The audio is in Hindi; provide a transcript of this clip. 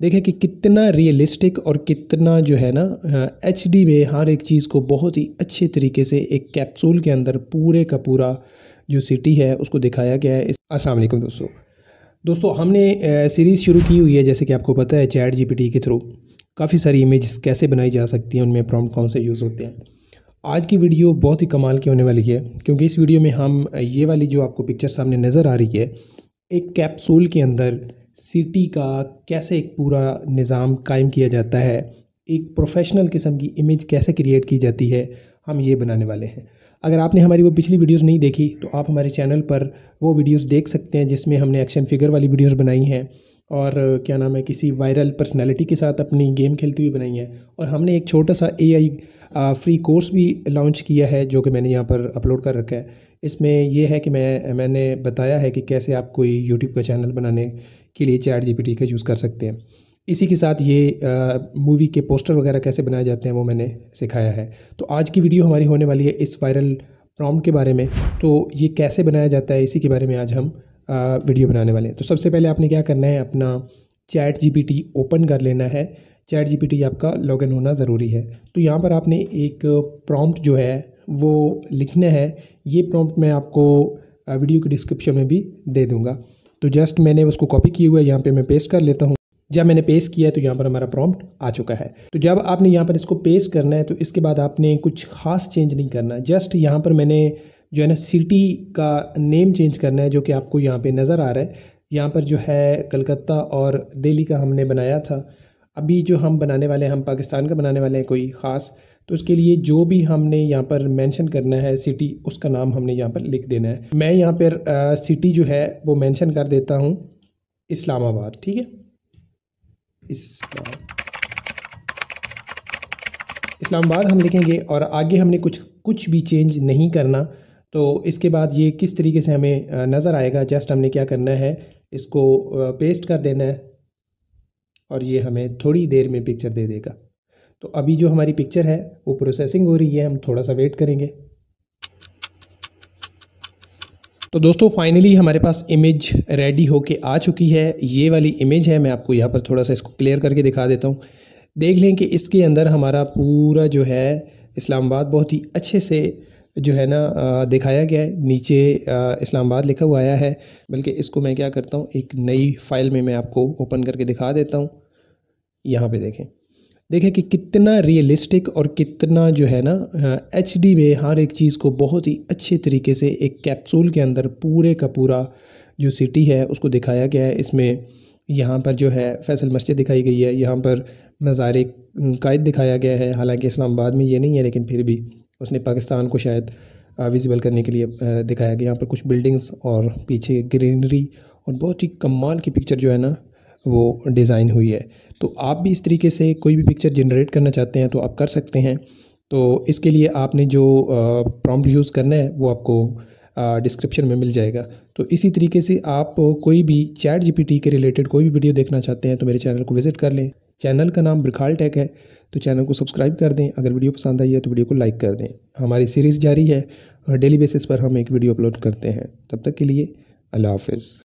देखें कि कितना रियलिस्टिक और कितना जो है ना एचडी में हर एक चीज़ को बहुत ही अच्छे तरीके से एक कैप्सूल के अंदर पूरे का पूरा जो सिटी है उसको दिखाया गया है। अस्सलाम वालेकुम दोस्तों हमने सीरीज़ शुरू की हुई है, जैसे कि आपको पता है चैट जीपीटी के थ्रू काफ़ी सारी इमेज कैसे बनाई जा सकती हैं, उनमें प्रॉम्प्ट कौन से यूज़ होते हैं। आज की वीडियो बहुत ही कमाल की होने वाली है, क्योंकि इस वीडियो में हम ये वाली जो आपको पिक्चर सामने नज़र आ रही है, एक कैप्सूल के अंदर सिटी का कैसे एक पूरा निज़ाम कायम किया जाता है, एक प्रोफेशनल किस्म की इमेज कैसे क्रिएट की जाती है, हम ये बनाने वाले हैं। अगर आपने हमारी वो पिछली वीडियोस नहीं देखी तो आप हमारे चैनल पर वो वीडियोस देख सकते हैं, जिसमें हमने एक्शन फिगर वाली वीडियोस बनाई हैं और क्या नाम है किसी वायरल पर्सनैलिटी के साथ अपनी गेम खेलती हुई बनाई है। और हमने एक छोटा सा AI फ्री कोर्स भी लॉन्च किया है, जो कि मैंने यहाँ पर अपलोड कर रखा है। इसमें यह है कि मैंने बताया है कि कैसे आप कोई यूट्यूब का चैनल बनाने के लिए चैट जीपीटी का यूज़ कर सकते हैं। इसी के साथ ये मूवी के पोस्टर वगैरह कैसे बनाए जाते हैं वो मैंने सिखाया है। तो आज की वीडियो हमारी होने वाली है इस वायरल प्रॉम्प्ट के बारे में। तो ये कैसे बनाया जाता है इसी के बारे में आज हम वीडियो बनाने वाले हैं। तो सबसे पहले आपने क्या करना है, अपना चैट जीपीटी ओपन कर लेना है। चैट जीपीटी आपका लॉगिन होना ज़रूरी है। तो यहाँ पर आपने एक प्रॉम्प्ट जो है वो लिखना है। ये प्रॉम्प्ट मैं आपको वीडियो के डिस्क्रिप्शन में भी दे दूँगा। तो जस्ट मैंने उसको कॉपी किया हुआ है, यहाँ पे मैं पेस्ट कर लेता हूँ। जब मैंने पेस्ट किया है तो यहाँ पर हमारा प्रॉम्प्ट आ चुका है। तो जब आपने यहाँ पर इसको पेस्ट करना है तो इसके बाद आपने कुछ खास चेंज नहीं करना। जस्ट यहाँ पर मैंने जो है ना सिटी का नेम चेंज करना है, जो कि आपको यहाँ पे नज़र आ रहा है। यहाँ पर जो है कलकत्ता और दिल्ली का हमने बनाया था। अभी जो हम बनाने वाले हैं, हम पाकिस्तान का बनाने वाले हैं कोई ख़ास। तो उसके लिए जो भी हमने यहाँ पर मेंशन करना है सिटी, उसका नाम हमने यहाँ पर लिख देना है। मैं यहाँ पर सिटी जो है वो मेंशन कर देता हूँ इस्लामाबाद। ठीक है, इस्लामाबाद हम लिखेंगे और आगे हमने कुछ भी चेंज नहीं करना। तो इसके बाद ये किस तरीके से हमें नज़र आएगा, जस्ट हमने क्या करना है, इसको पेस्ट कर देना है और ये हमें थोड़ी देर में पिक्चर दे देगा। तो अभी जो हमारी पिक्चर है वो प्रोसेसिंग हो रही है, हम थोड़ा सा वेट करेंगे। तो दोस्तों फाइनली हमारे पास इमेज रेडी होके आ चुकी है। ये वाली इमेज है, मैं आपको यहाँ पर थोड़ा सा इसको क्लियर करके दिखा देता हूँ। देख लें कि इसके अंदर हमारा पूरा जो है इस्लामाबाद बहुत ही अच्छे से जो है ना दिखाया गया है। नीचे इस्लामाबाद लिखा हुआ आया है। बल्कि इसको मैं क्या करता हूँ, एक नई फाइल में मैं आपको ओपन करके दिखा देता हूँ। यहाँ पे देखें कि कितना रियलिस्टिक और कितना जो है ना एचडी में हर एक चीज़ को बहुत ही अच्छे तरीके से एक कैप्सूल के अंदर पूरे का पूरा जो सिटी है उसको दिखाया गया है। इसमें यहाँ पर जो है फैसल मस्जिद दिखाई गई है, यहाँ पर मज़ार कायद दिखाया गया है। हालांकि इस्लामाबाद में ये नहीं है, लेकिन फिर भी उसने पाकिस्तान को शायद विजिबल करने के लिए दिखाया गया। यहाँ पर कुछ बिल्डिंग्स और पीछे ग्रीनरी और बहुत ही कमाल की पिक्चर जो है ना वो डिज़ाइन हुई है। तो आप भी इस तरीके से कोई भी पिक्चर जनरेट करना चाहते हैं तो आप कर सकते हैं। तो इसके लिए आपने जो प्रॉम्प्ट यूज़ करना है वो आपको डिस्क्रिप्शन में मिल जाएगा। तो इसी तरीके से आप कोई भी चैट जीपीटी के रिलेटेड कोई भी वीडियो देखना चाहते हैं तो मेरे चैनल को विज़िट कर लें। चैनल का नाम ब्रिखाल टेक है, तो चैनल को सब्सक्राइब कर दें। अगर वीडियो पसंद आई है तो वीडियो को लाइक कर दें। हमारी सीरीज़ जारी है और डेली बेसिस पर हम एक वीडियो अपलोड करते हैं। तब तक के लिए अल्लाह हाफ़िज़।